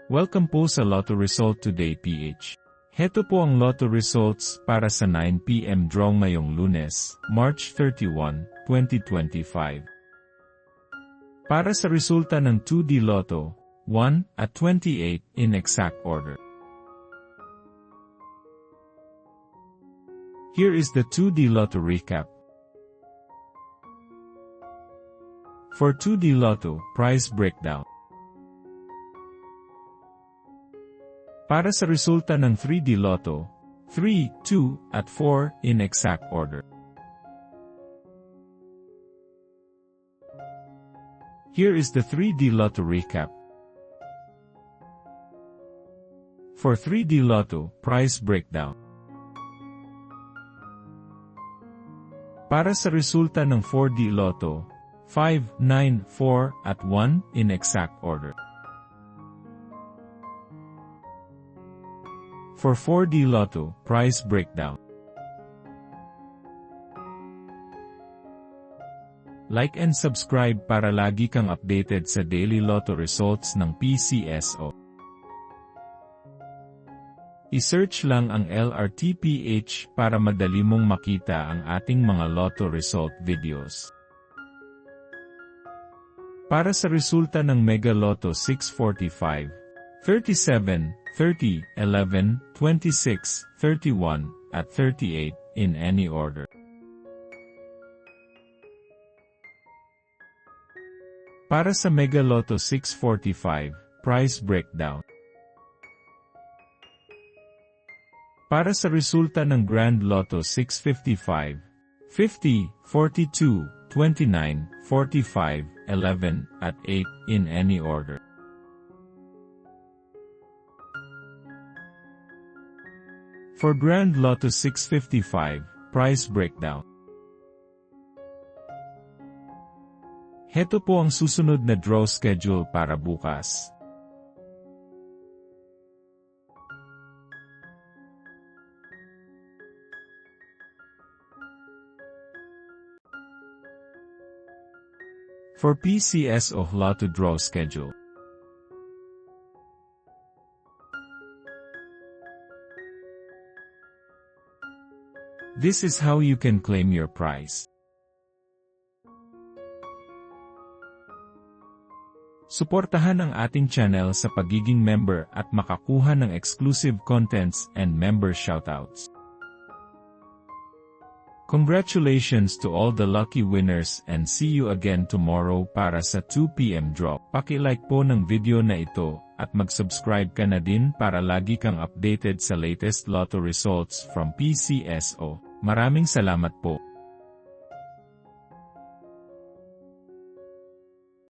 Welcome po sa Lotto Result Today PH. Heto po ang Lotto Results para sa 9 PM draw ngayong Lunes, March 31, 2025. Para sa resulta ng 2D Lotto, 1 at 28 in exact order. Here is the 2D Lotto recap. For 2D Lotto, prize breakdown. Para sa resulta ng 3D Lotto, 3, 2, at 4 in exact order. Here is the 3D Lotto recap. For 3D Lotto, prize breakdown. Para sa resulta ng 4D Lotto, 5, 9, 4, at 1 in exact order. For 4D Lotto, prize breakdown. Like and subscribe para lagi kang updated sa daily Lotto results ng PCSO. I-search lang ang LRTPH para madali mong makita ang ating mga Lotto result videos. Para sa resulta ng Mega Lotto 645, 37, 30, 11, 26, 31, at 38, in any order. Para sa Mega Lotto 645, prize breakdown. Para sa resulta ng Grand Lotto 655, 50, 42, 29, 45, 11, at 8, in any order. For Grand Lotto 655, prize breakdown. Heto po ang susunod na draw schedule para bukas. For PCSO Lotto draw schedule. This is how you can claim your prize. Suportahan ang ating channel sa pagiging member at makakuha ng exclusive contents and member shoutouts. Congratulations to all the lucky winners and see you again tomorrow para sa 2 PM draw. Paki-like po ng video na ito at mag-subscribe ka na din para lagi kang updated sa latest Lotto results from PCSO. Maraming salamat po.